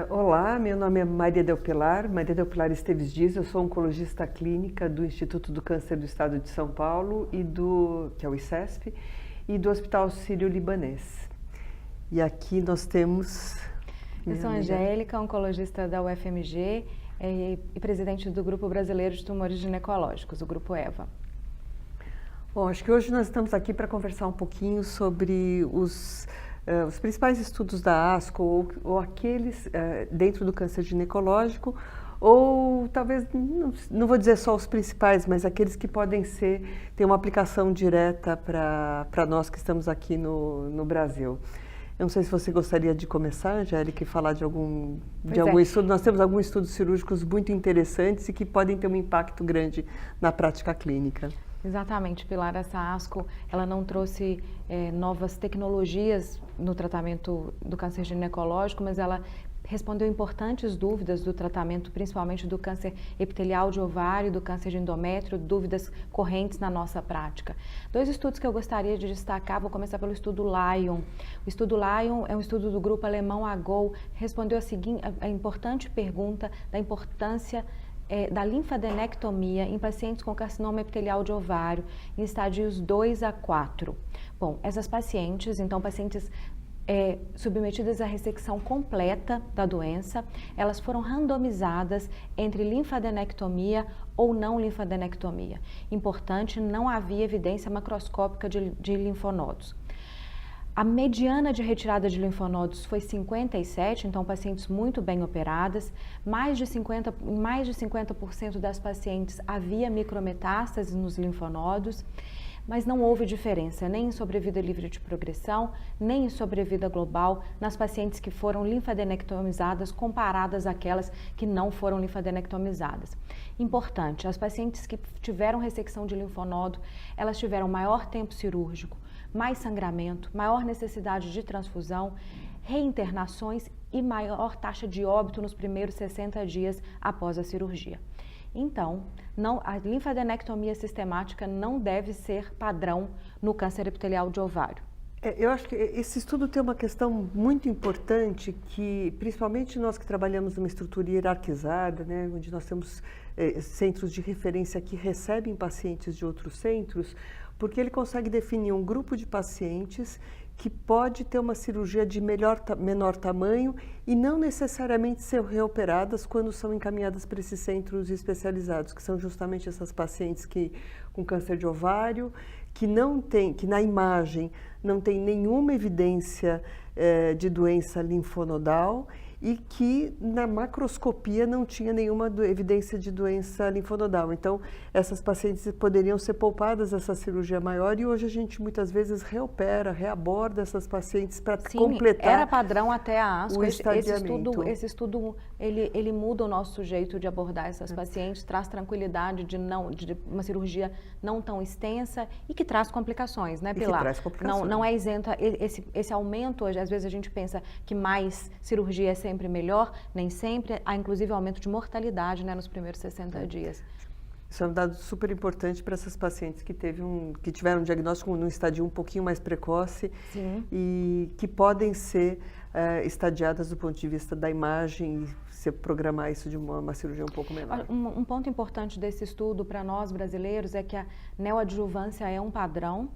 Olá, meu nome é Maria Del Pilar Esteves Dias, eu sou oncologista clínica do Instituto do Câncer do Estado de São Paulo, que é o ICESP, e do Hospital Sírio-Libanês. E aqui nós temos... Eu sou Angélica, oncologista da UFMG e presidente do Grupo Brasileiro de Tumores Ginecológicos, o Grupo EVA. Bom, acho que hoje nós estamos aqui para conversar um pouquinho sobre os principais estudos da ASCO, ou aqueles dentro do câncer ginecológico, ou talvez, não vou dizer só os principais, mas aqueles que podem ter uma aplicação direta para nós que estamos aqui no Brasil. Eu não sei se você gostaria de começar, Angélica, e falar de algum estudo. Nós temos alguns estudos cirúrgicos muito interessantes e que podem ter um impacto grande na prática clínica. Exatamente, Pilar, essa ASCO, ela não trouxe novas tecnologias no tratamento do câncer ginecológico, mas ela respondeu importantes dúvidas do tratamento, principalmente do câncer epitelial de ovário, do câncer de endométrio, dúvidas correntes na nossa prática. Dois estudos que eu gostaria de destacar, vou começar pelo estudo LION. O estudo LION é um estudo do grupo alemão AGOL, respondeu a importante pergunta da importância da linfadenectomia em pacientes com carcinoma epitelial de ovário em estadios 2 a 4. Bom, essas pacientes, então pacientes submetidas à ressecção completa da doença, elas foram randomizadas entre linfadenectomia ou não linfadenectomia. Importante, não havia evidência macroscópica de linfonodos. A mediana de retirada de linfonodos foi 57, então pacientes muito bem operadas. Em mais de 50% das pacientes havia micrometástases nos linfonodos, mas não houve diferença nem em sobrevida livre de progressão, nem em sobrevida global nas pacientes que foram linfadenectomizadas comparadas àquelas que não foram linfadenectomizadas. Importante, as pacientes que tiveram ressecção de linfonodo, elas tiveram maior tempo cirúrgico, mais sangramento, maior necessidade de transfusão, reinternações e maior taxa de óbito nos primeiros 60 dias após a cirurgia. Então, a linfadenectomia sistemática não deve ser padrão no câncer epitelial de ovário. Eu acho que esse estudo tem uma questão muito importante que, principalmente nós que trabalhamos numa estrutura hierarquizada, né, onde nós temos centros de referência que recebem pacientes de outros centros, porque ele consegue definir um grupo de pacientes que pode ter uma cirurgia de menor tamanho e não necessariamente ser reoperadas quando são encaminhadas para esses centros especializados, que são justamente essas pacientes com câncer de ovário, que na imagem não tem nenhuma evidência de doença linfonodal e que na macroscopia não tinha nenhuma evidência de doença linfonodal. Então, essas pacientes poderiam ser poupadas essa cirurgia maior e hoje a gente muitas vezes reaborda essas pacientes para completar. Era padrão até a ASCO. Esse estudo ele muda o nosso jeito de abordar essas pacientes, traz tranquilidade de uma cirurgia não tão extensa e que traz complicações, né, Pilar? Que traz complicações. Não é isenta esse aumento, às vezes a gente pensa que mais cirurgia é sempre melhor, nem sempre, há inclusive aumento de mortalidade, né, nos primeiros 60 dias. Isso é um dado super importante para essas pacientes que tiveram um diagnóstico num estadio um pouquinho mais precoce. Sim. E que podem ser estadiadas do ponto de vista da imagem, se programar isso de uma cirurgia um pouco menor. Um ponto importante desse estudo para nós brasileiros é que a neoadjuvância é um padrão.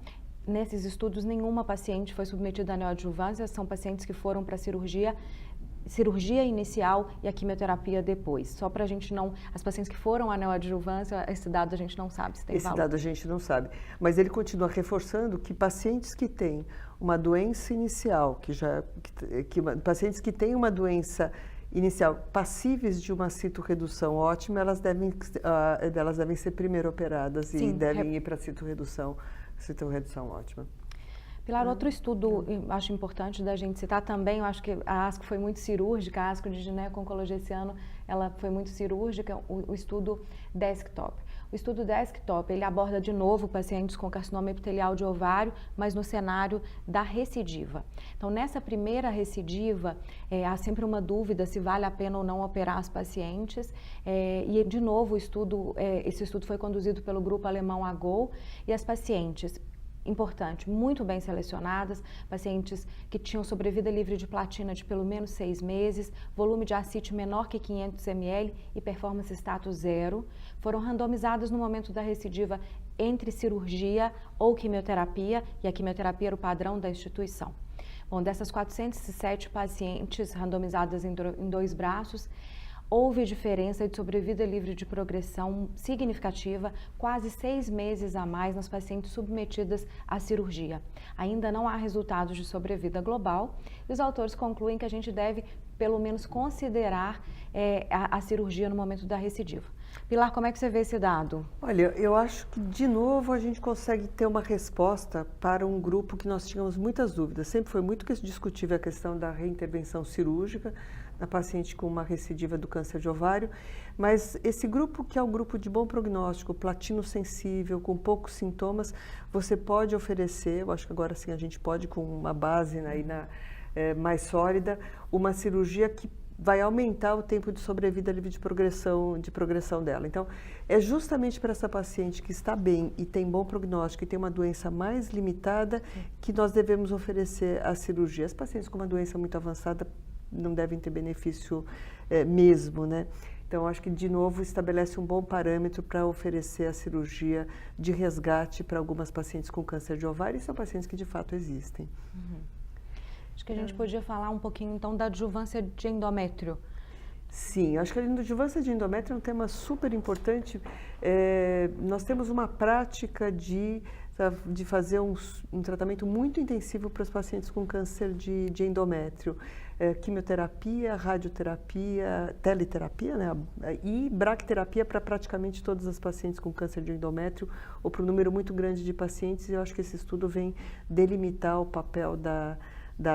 Nesses estudos, nenhuma paciente foi submetida à neoadjuvância, são pacientes que foram para cirurgia inicial e a quimioterapia depois. Só para a gente não... As pacientes que foram à neoadjuvância, esse dado a gente não sabe se tem valor. Esse dado a gente não sabe. Mas ele continua reforçando que pacientes que têm uma doença inicial, pacientes que têm uma doença inicial passíveis de uma citorredução ótima, elas devem ser primeiro operadas. Sim, e devem ir para a citorredução ótima. Pilar, outro estudo, acho importante da gente citar também, eu acho que a ASCO foi muito cirúrgica, a ASCO de gineco-oncologia esse ano, ela foi muito cirúrgica, o estudo Desktop. O estudo desktop, ele aborda de novo pacientes com carcinoma epitelial de ovário, mas no cenário da recidiva. Então, nessa primeira recidiva, há sempre uma dúvida se vale a pena ou não operar as pacientes. E, de novo, esse estudo foi conduzido pelo grupo alemão AGO, e as pacientes, importante, muito bem selecionadas, pacientes que tinham sobrevida livre de platina de pelo menos 6 meses, volume de ascite menor que 500 ml e performance status 0, foram randomizadas no momento da recidiva entre cirurgia ou quimioterapia, e a quimioterapia era o padrão da instituição. Bom, dessas 407 pacientes randomizadas em 2 braços, houve diferença de sobrevida livre de progressão significativa, quase 6 meses a mais nas pacientes submetidas à cirurgia. Ainda não há resultados de sobrevida global e os autores concluem que a gente deve, pelo menos, considerar a cirurgia no momento da recidiva. Pilar, como é que você vê esse dado? Olha, eu acho que, de novo, a gente consegue ter uma resposta para um grupo que nós tínhamos muitas dúvidas. Sempre foi muito discutível a questão da reintervenção cirúrgica na paciente com uma recidiva do câncer de ovário, mas esse grupo, que é um grupo de bom prognóstico, platino sensível, com poucos sintomas, você pode oferecer, eu acho que agora sim a gente pode, com uma base mais sólida, uma cirurgia que vai aumentar o tempo de sobrevida livre de progressão dela. Então, é justamente para essa paciente que está bem e tem bom prognóstico e tem uma doença mais limitada que nós devemos oferecer a cirurgia. As pacientes com uma doença muito avançada não devem ter benefício mesmo, né? Então, acho que, de novo, estabelece um bom parâmetro para oferecer a cirurgia de resgate para algumas pacientes com câncer de ovário, e são pacientes que, de fato, existem. Acho que a gente podia falar um pouquinho, então, da adjuvância de endométrio. Sim, acho que a adjuvância de endométrio é um tema super importante. Nós temos uma prática de fazer um tratamento muito intensivo para os pacientes com câncer de endométrio. Quimioterapia, radioterapia, teleterapia, né? E bracterapia para praticamente todas as pacientes com câncer de endométrio, ou para um número muito grande de pacientes, e eu acho que esse estudo vem delimitar o papel da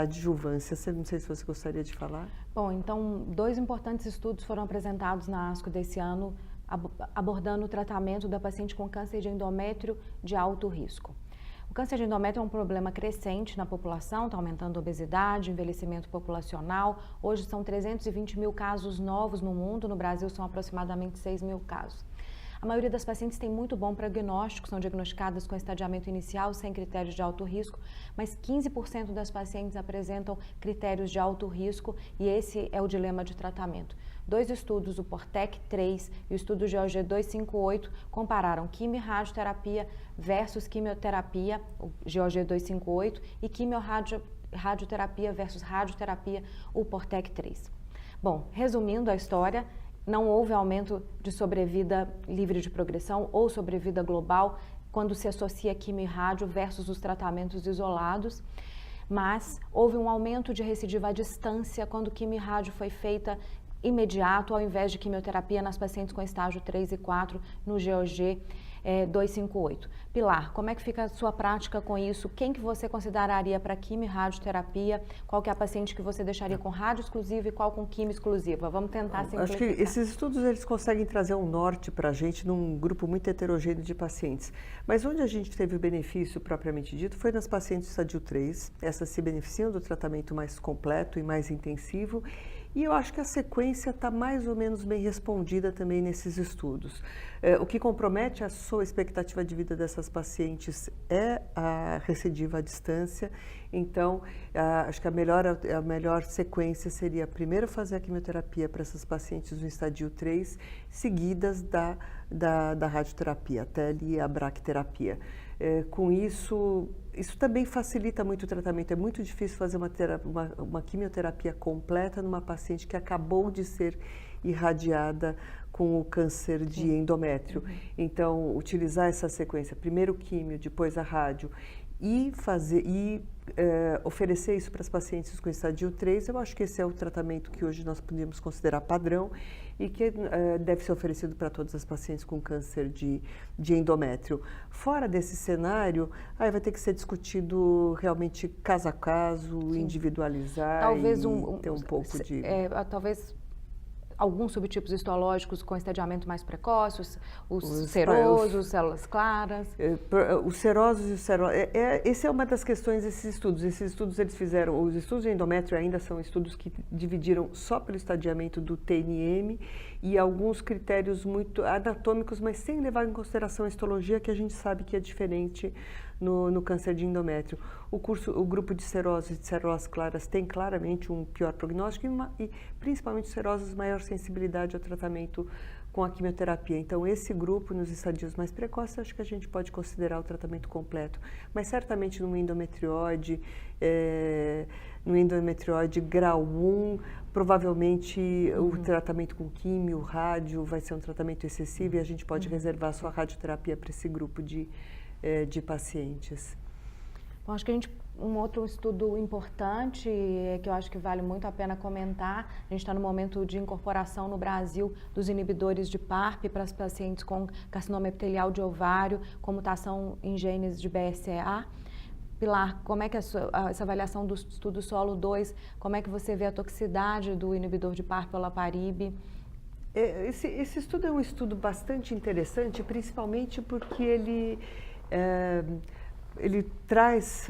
adjuvância. Não sei se você gostaria de falar. Bom, então, 2 importantes estudos foram apresentados na ASCO desse ano, abordando o tratamento da paciente com câncer de endométrio de alto risco. O câncer de endométrio é um problema crescente na população, está aumentando a obesidade, envelhecimento populacional. Hoje são 320 mil casos novos no mundo, no Brasil são aproximadamente 6 mil casos. A maioria das pacientes tem muito bom prognóstico, são diagnosticadas com estadiamento inicial, sem critérios de alto risco, mas 15% das pacientes apresentam critérios de alto risco, e esse é o dilema de tratamento. 2 estudos, o PORTEC-3 e o estudo GOG-258, compararam quimio-radioterapia versus quimioterapia, o GOG-258, e quimio-radioterapia versus radioterapia, o PORTEC-3. Bom, resumindo a história, não houve aumento de sobrevida livre de progressão ou sobrevida global quando se associa quimio e rádio versus os tratamentos isolados, mas houve um aumento de recidiva à distância quando quimio e rádio foi feita imediato, ao invés de quimioterapia nas pacientes com estágio 3 e 4 no GOG 258. Pilar, como é que fica a sua prática com isso? Quem que você consideraria para quimio e radioterapia? Qual que é a paciente que você deixaria com rádio exclusiva e qual com quimio exclusiva? Vamos tentar simplificar. Acho que esses estudos eles conseguem trazer um norte para a gente num grupo muito heterogêneo de pacientes. Mas onde a gente teve o benefício propriamente dito foi nas pacientes estadio 3. Essas se beneficiam do tratamento mais completo e mais intensivo. E eu acho que a sequência está mais ou menos bem respondida também nesses estudos. O que compromete a sua expectativa de vida dessas pacientes é a recidiva à distância. Então, acho que a melhor sequência seria primeiro fazer a quimioterapia para essas pacientes no estadio 3, seguidas da radioterapia, a tele e a bracterapia. Com isso também facilita muito o tratamento. É muito difícil fazer uma quimioterapia completa numa paciente que acabou de ser irradiada com o câncer de endométrio. Então, utilizar essa sequência, primeiro químio, depois a rádio, e oferecer isso para as pacientes com estadio 3, eu acho que esse é o tratamento que hoje nós podemos considerar padrão e que deve ser oferecido para todas as pacientes com câncer de endométrio. Fora desse cenário, aí vai ter que ser discutido realmente caso a caso, individualizar, talvez ter um pouco de... talvez alguns subtipos histológicos com estadiamento mais precoce, os Os serosos, células claras. Os serosos e os serosos, essa é uma das questões desses estudos. Esses estudos eles fizeram, os estudos de endométrio ainda são estudos que dividiram só pelo estadiamento do TNM e alguns critérios muito anatômicos, mas sem levar em consideração a histologia, que a gente sabe que é diferente no câncer de endométrio. O grupo de seroses e de células claras tem claramente um pior prognóstico e principalmente serosas maior sensibilidade ao tratamento com a quimioterapia. Então, esse grupo, nos estadios mais precoces, acho que a gente pode considerar o tratamento completo. Mas certamente no endometriose grau 1, provavelmente o tratamento com químio, rádio, vai ser um tratamento excessivo e a gente pode reservar só a radioterapia para esse grupo de pacientes. Bom, acho que um outro estudo importante, que eu acho que vale muito a pena comentar, a gente está no momento de incorporação no Brasil dos inibidores de PARP para as pacientes com carcinoma epitelial de ovário, com mutação em genes de BRCA. Pilar, como é que essa avaliação do estudo Solo 2, como é que você vê a toxicidade do inibidor de PARP olaparib? Esse estudo é um estudo bastante interessante, principalmente porque ele traz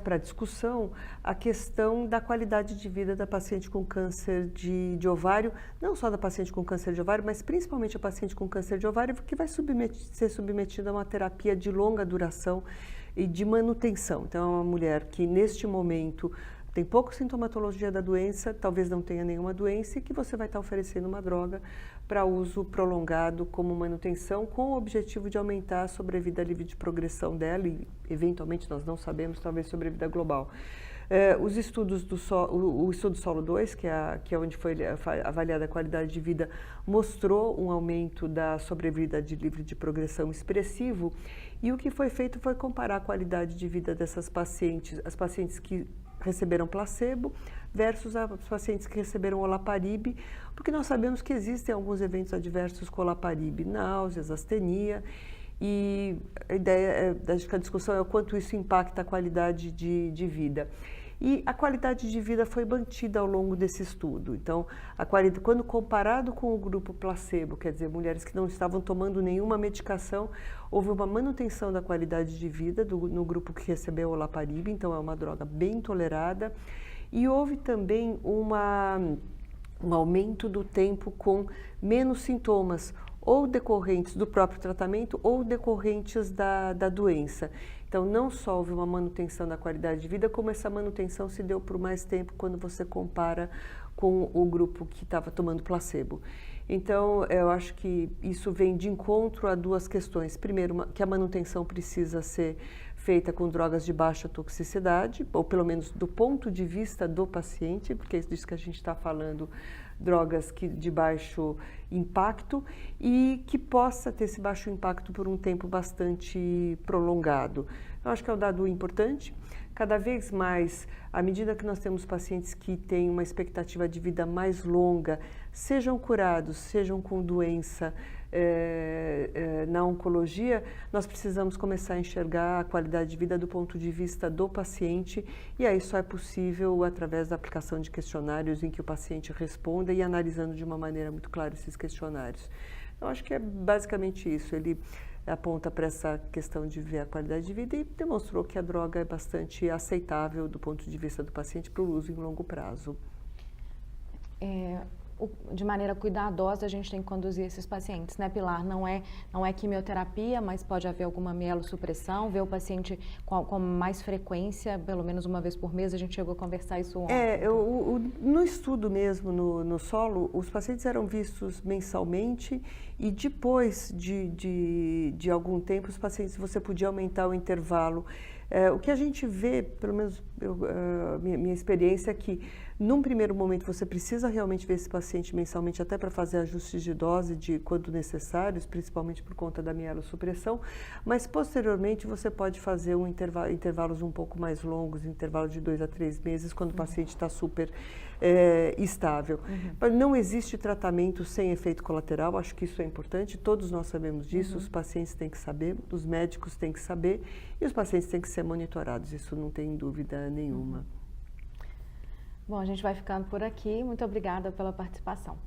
para a discussão a questão da qualidade de vida da paciente com câncer de ovário, não só da paciente com câncer de ovário, mas principalmente a paciente com câncer de ovário, que vai ser submetida a uma terapia de longa duração e de manutenção. Então, é uma mulher que, neste momento, tem pouca sintomatologia da doença, talvez não tenha nenhuma doença, e que você vai estar oferecendo uma droga para uso prolongado como manutenção, com o objetivo de aumentar a sobrevida livre de progressão dela e, eventualmente, nós não sabemos, talvez sobrevida global. Os estudos o estudo Solo 2, que é onde foi avaliada a qualidade de vida, mostrou um aumento da sobrevida livre de progressão expressivo, e o que foi feito foi comparar a qualidade de vida dessas pacientes, as pacientes que receberam placebo versus as pacientes que receberam olaparib, porque nós sabemos que existem alguns eventos adversos com olaparib, náuseas, astenia, e a ideia, acho que a discussão é o quanto isso impacta a qualidade de vida. E a qualidade de vida foi mantida ao longo desse estudo. Então, quando comparado com o grupo placebo, quer dizer, mulheres que não estavam tomando nenhuma medicação, houve uma manutenção da qualidade de vida no grupo que recebeu olaparib, então é uma droga bem tolerada. E houve também um aumento do tempo com menos sintomas, ou decorrentes do próprio tratamento ou decorrentes da doença. Então, não só houve uma manutenção da qualidade de vida, como essa manutenção se deu por mais tempo quando você compara com o grupo que estava tomando placebo. Então, eu acho que isso vem de encontro a duas questões. Primeiro, que a manutenção precisa ser feita com drogas de baixa toxicidade, ou pelo menos do ponto de vista do paciente, porque é disso que a gente está falando, drogas de baixo impacto e que possa ter esse baixo impacto por um tempo bastante prolongado. Eu acho que é um dado importante. Cada vez mais, à medida que nós temos pacientes que têm uma expectativa de vida mais longa, sejam curados, sejam com doença na oncologia, nós precisamos começar a enxergar a qualidade de vida do ponto de vista do paciente, e aí só é possível através da aplicação de questionários em que o paciente responda e analisando de uma maneira muito clara esses questionários. Eu acho que é basicamente isso. Ele aponta para essa questão de ver a qualidade de vida e demonstrou que a droga é bastante aceitável do ponto de vista do paciente para o uso em longo prazo. De maneira cuidadosa, a gente tem que conduzir esses pacientes, né, Pilar? Não é quimioterapia, mas pode haver alguma mielossupressão, ver o paciente com mais frequência, pelo menos uma vez por mês. A gente chegou a conversar isso ontem. No estudo mesmo, no solo, os pacientes eram vistos mensalmente e depois de algum tempo, os pacientes, você podia aumentar o intervalo. O que a gente vê, pelo menos minha experiência, é que num primeiro momento você precisa realmente ver esse paciente mensalmente até para fazer ajustes de dose quando necessários, principalmente por conta da mielossupressão, mas posteriormente você pode fazer intervalos um pouco mais longos, intervalo de 2 a 3 meses, quando o paciente está super estável. Não existe tratamento sem efeito colateral, acho que isso é importante, todos nós sabemos disso, os pacientes têm que saber, os médicos têm que saber e os pacientes têm que ser monitorados, isso não tem dúvida nenhuma. Bom, a gente vai ficando por aqui. Muito obrigada pela participação.